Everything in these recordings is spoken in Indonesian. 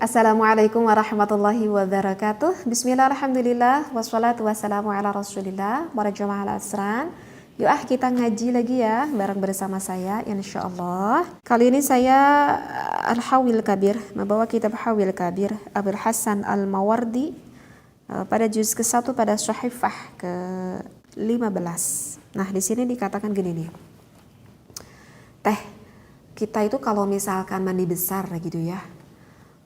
Assalamualaikum warahmatullahi wabarakatuh. Bismillah, alhamdulillah, wassalatu wassalamu ala rasulillah. Para jamaah al-asran, yuk kita ngaji lagi ya bareng bersama saya insyaallah. Kali ini saya Al-Hawil Kabir membawa kitab Hawil Kabir Abul Hasan Al-Mawardi pada juz ke-1 pada Syahifah ke-15. Nah, di sini dikatakan gini nih. Kita itu kalau misalkan mandi besar gitu ya,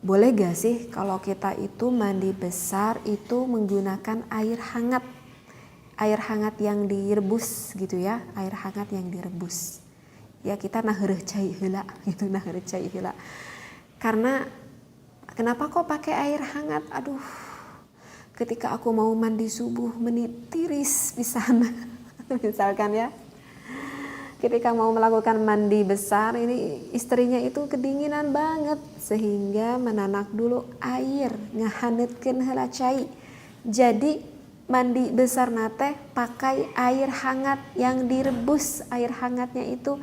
boleh gak sih kalau kita itu mandi besar itu menggunakan air hangat? Air hangat yang direbus gitu ya, air hangat yang direbus. Ya kita nahreuh cai heula gitu, nahreuh cai heula. Karena kenapa kok pakai air hangat? Aduh, ketika aku mau mandi subuh menit tiris pisan. Misalkan ya. Ketika mau melakukan mandi besar ini istrinya itu kedinginan banget sehingga menanak dulu air ngahanetkeun heula cai. Jadi mandi besar nate pakai air hangat yang direbus. Air hangatnya itu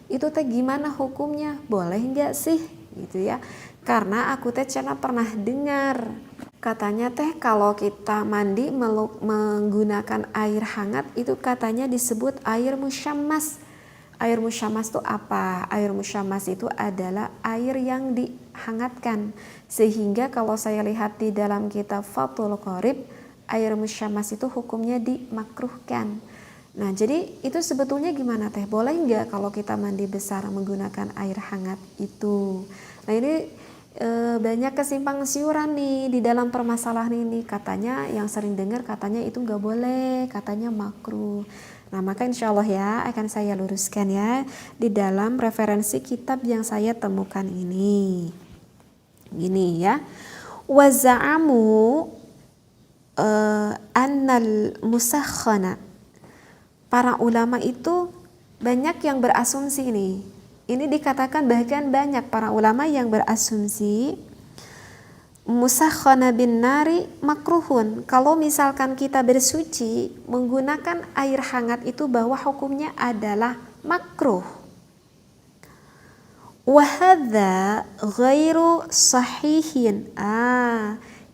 teh gimana hukumnya? Boleh enggak sih? Gitu ya. Karena aku teh cenah pernah dengar katanya teh kalau kita mandi menggunakan air hangat itu katanya disebut air musyammas. Air musyammas itu apa? Air musyammas itu adalah air yang dihangatkan. Sehingga kalau saya lihat di dalam kitab Fathul Qorib, air musyammas itu hukumnya dimakruhkan. Nah, jadi itu sebetulnya gimana teh? Boleh nggak kalau kita mandi besar menggunakan air hangat itu? Nah, ini banyak kesimpang siuran nih di dalam permasalahan ini. Katanya yang sering dengar katanya itu nggak boleh, katanya makruh. Nah, maka insya Allah ya akan saya luruskan ya di dalam referensi kitab yang saya temukan ini. Gini ya. Wa za'amu annal musakhana. Para ulama itu banyak yang berasumsi nih. Ini dikatakan bahkan banyak para ulama yang berasumsi musakhana bin nari makruhun. Kalau misalkan kita bersuci menggunakan air hangat itu bahwa hukumnya adalah makruh. Wa hadza ghairu sahihin.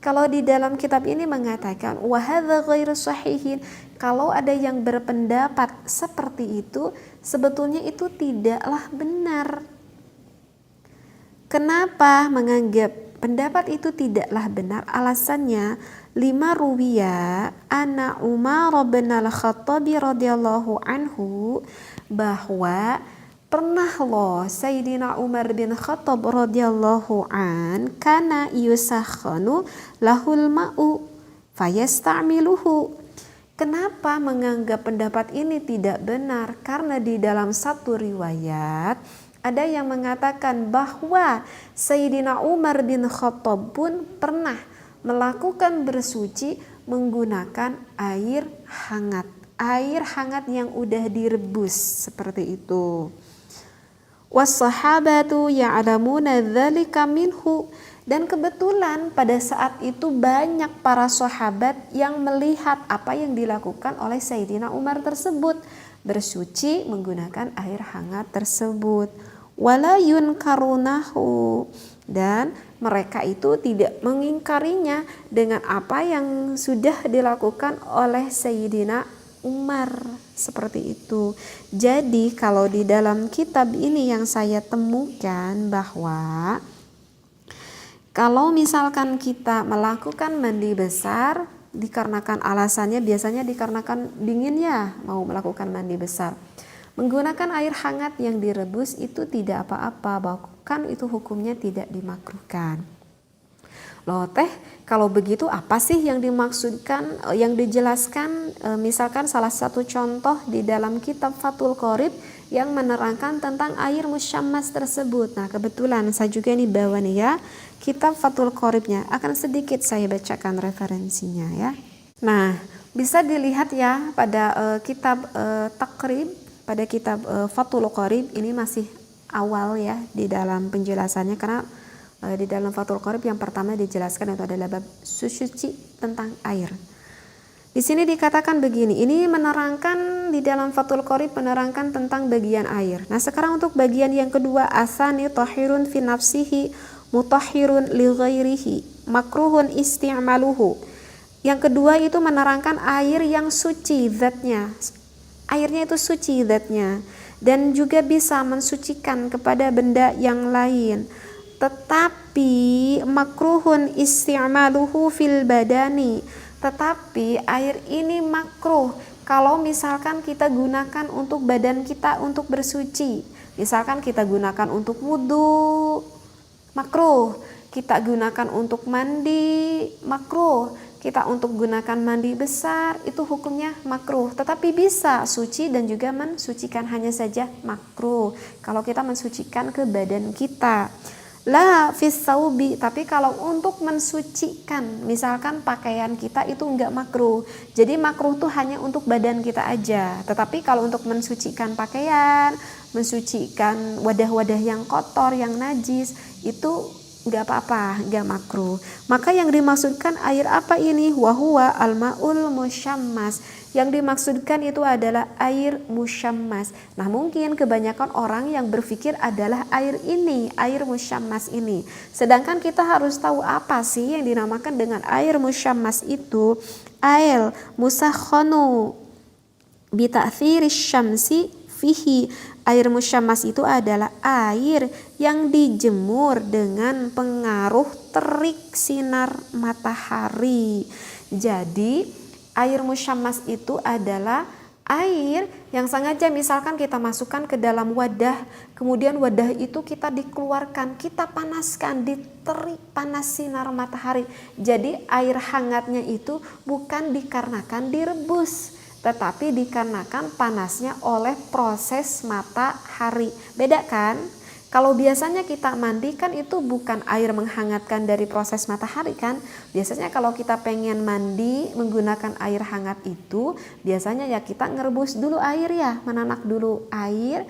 Kalau di dalam kitab ini mengatakan wa hadza ghairu sahihin, kalau ada yang berpendapat seperti itu sebetulnya itu tidaklah benar. Kenapa menganggap pendapat itu tidaklah benar? Alasannya lima ruwiya anna Umar bin al-Khattab radhiyallahu anhu bahwa pernah loh Sayyidina Umar bin Khattab radhiyallahu an kana yusakhanu lahul ma'u fayasta'miluhu. Kenapa menganggap pendapat ini tidak benar? Karena di dalam satu riwayat ada yang mengatakan bahwa Sayyidina Umar bin Khattab pun pernah melakukan bersuci menggunakan air hangat. Air hangat yang udah direbus seperti itu. Was-sahabatu ya'lamuna dzalika minhu. Dan kebetulan pada saat itu banyak para sahabat yang melihat apa yang dilakukan oleh Sayyidina Umar tersebut. Bersuci menggunakan air hangat tersebut. Wala yunkarunahu, dan mereka itu tidak mengingkarinya dengan apa yang sudah dilakukan oleh Sayyidina Umar seperti itu. Jadi kalau di dalam kitab ini yang saya temukan bahwa kalau misalkan kita melakukan mandi besar dikarenakan alasannya biasanya dikarenakan dingin ya mau melakukan mandi besar. Menggunakan air hangat yang direbus itu tidak apa-apa, bahkan itu hukumnya tidak dimakruhkan. Loh teh, kalau begitu apa sih yang dimaksudkan, yang dijelaskan? Misalkan salah satu contoh di dalam kitab Fathul Qorib yang menerangkan tentang air musyammas tersebut. Nah kebetulan saya juga ini bawa nih ya, kitab Fathul Qoribnya. Akan sedikit saya bacakan referensinya ya. Nah bisa dilihat ya pada kitab Takrib. Pada kitab Fathul Qorib ini masih awal ya di dalam penjelasannya karena di dalam Fathul Qorib yang pertama dijelaskan itu adalah bab suci tentang air. Di sini dikatakan begini, ini menerangkan di dalam Fathul Qorib menerangkan tentang bagian air. Nah sekarang untuk bagian yang kedua, asani tahirun fi nafsihi mutahhirun li ghairihi, makruhun isti'maluhu. Yang kedua itu menerangkan air yang suci zatnya. Airnya itu suci zatnya dan juga bisa mensucikan kepada benda yang lain. Tetapi makruhun isti'maluhu fil badani. Tetapi air ini makruh kalau misalkan kita gunakan untuk badan kita untuk bersuci. Misalkan kita gunakan untuk wudhu, makruh. Kita gunakan untuk mandi, makruh. Kita untuk gunakan mandi besar, itu hukumnya makruh. Tetapi bisa suci dan juga mensucikan, hanya saja makruh kalau kita mensucikan ke badan kita. La fis saubi, tapi kalau untuk mensucikan misalkan pakaian kita itu enggak makruh. Jadi makruh tuh hanya untuk badan kita aja. Tetapi kalau untuk mensucikan pakaian, mensucikan wadah-wadah yang kotor, yang najis, itu enggak apa-apa, enggak makruh. Maka yang dimaksudkan air apa ini? Wahuwa al-ma'ul musyammas. Yang dimaksudkan itu adalah air musyammas. Nah, mungkin kebanyakan orang yang berpikir adalah air ini, air musyammas ini. Sedangkan kita harus tahu apa sih yang dinamakan dengan air musyammas itu? Air musakhkhanu bi ta'thirish syamsi fihi. Air musyammas itu adalah air yang dijemur dengan pengaruh terik sinar matahari. Jadi air musyammas itu adalah air yang sengaja misalkan kita masukkan ke dalam wadah, kemudian wadah itu kita dikeluarkan, kita panaskan, diterik panas sinar matahari. Jadi air hangatnya itu bukan dikarenakan direbus, tetapi dikarenakan panasnya oleh proses matahari. Beda kan? Kalau biasanya kita mandi kan itu bukan air menghangatkan dari proses matahari kan. Biasanya kalau kita pengen mandi menggunakan air hangat itu biasanya ya kita ngerebus dulu air ya, menanak dulu air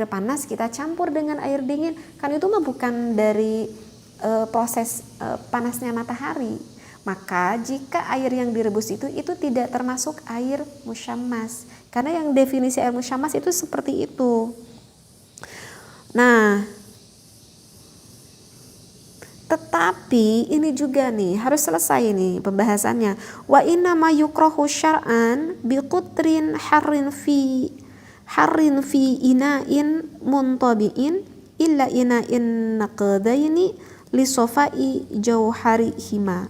panas kita campur dengan air dingin. Kan itu mah bukan dari proses panasnya matahari. Maka jika air yang direbus itu tidak termasuk air musyammas. Karena yang definisi air musyammas itu seperti itu. Nah, tetapi ini juga nih harus selesai nih pembahasannya. Wa inna ma yukrahu syar'an biqutrin harrin fi ina'in muntabi'in illa ina'in naqdaini li sofai jauharihima.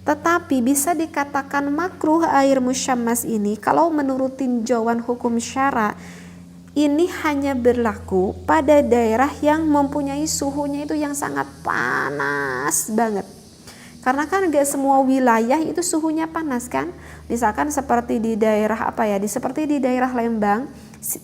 Tetapi bisa dikatakan makruh air musyammas ini kalau menurut tinjauan hukum syara ini hanya berlaku pada daerah yang mempunyai suhunya itu yang sangat panas banget. Karena kan gak semua wilayah itu suhunya panas kan. Misalkan seperti di daerah seperti di daerah Lembang,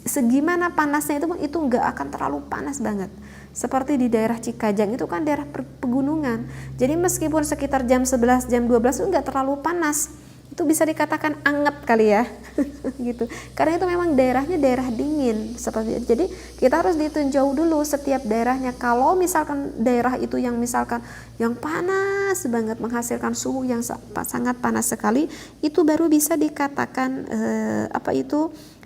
segimana panasnya itu gak akan terlalu panas banget. Seperti di daerah Cikajang itu kan daerah pegunungan. Jadi meskipun sekitar jam 11, jam 12 itu enggak terlalu panas. Itu bisa dikatakan anget kali ya. gitu. Karena itu memang daerahnya daerah dingin seperti itu. Jadi kita harus ditinjau dulu setiap daerahnya. Kalau misalkan daerah itu yang misalkan yang panas banget menghasilkan suhu yang sangat panas sekali, itu baru bisa dikatakan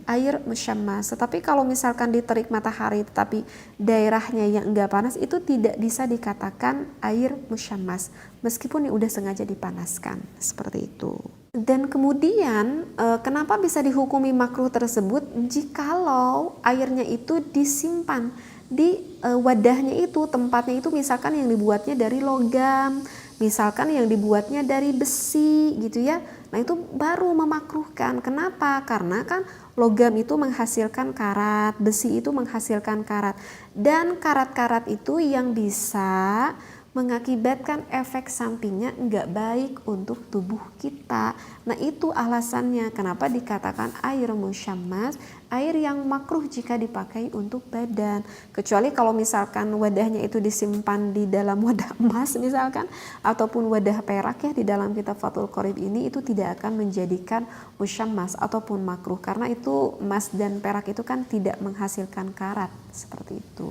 air musyammas. Tetapi kalau misalkan diterik matahari tetapi daerahnya yang enggak panas, itu tidak bisa dikatakan air musyammas meskipun udah sengaja dipanaskan seperti itu. Dan kemudian kenapa bisa dihukumi makruh tersebut jikalau airnya itu disimpan di wadahnya itu, tempatnya itu misalkan yang dibuatnya dari logam, misalkan yang dibuatnya dari besi gitu ya. Nah itu baru memakruhkan. Kenapa? Karena kan logam itu menghasilkan karat, besi itu menghasilkan karat. Dan karat-karat itu yang bisa mengakibatkan efek sampingnya enggak baik untuk tubuh kita. Nah itu alasannya kenapa dikatakan air musyammas, air yang makruh jika dipakai untuk badan. Kecuali kalau misalkan wadahnya itu disimpan di dalam wadah emas misalkan, ataupun wadah perak ya, di dalam kitab Fathul Qorib ini itu tidak akan menjadikan musyammas ataupun makruh. Karena itu emas dan perak itu kan tidak menghasilkan karat seperti itu.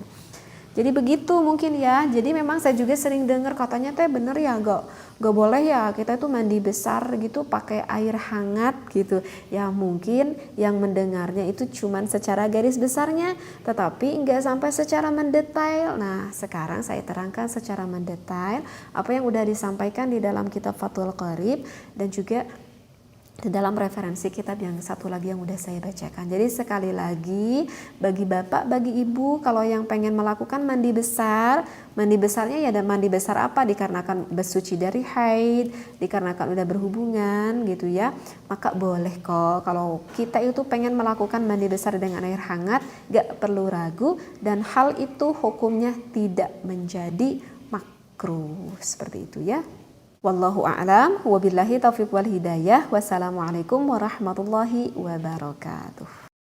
Jadi begitu mungkin ya. Jadi memang saya juga sering dengar katanya teh bener ya, gak boleh ya kita itu mandi besar gitu pakai air hangat gitu. Ya mungkin yang mendengarnya itu cuman secara garis besarnya, tetapi nggak sampai secara mendetail. Nah sekarang saya terangkan secara mendetail apa yang udah disampaikan di dalam kitab Fathul Qorib dan juga di dalam referensi kitab yang satu lagi yang udah saya bacakan. Jadi sekali lagi bagi bapak, bagi ibu kalau yang pengen melakukan mandi besarnya ya, dan mandi besar apa, dikarenakan bersuci dari haid, dikarenakan udah berhubungan gitu ya, maka boleh kok. Kalau kita itu pengen melakukan mandi besar dengan air hangat, gak perlu ragu, dan hal itu hukumnya tidak menjadi makruh, seperti itu ya. Wallahu a'lam, wabillahi taufiq wal hidayah. Wassalamualaikum warahmatullahi wabarakatuh.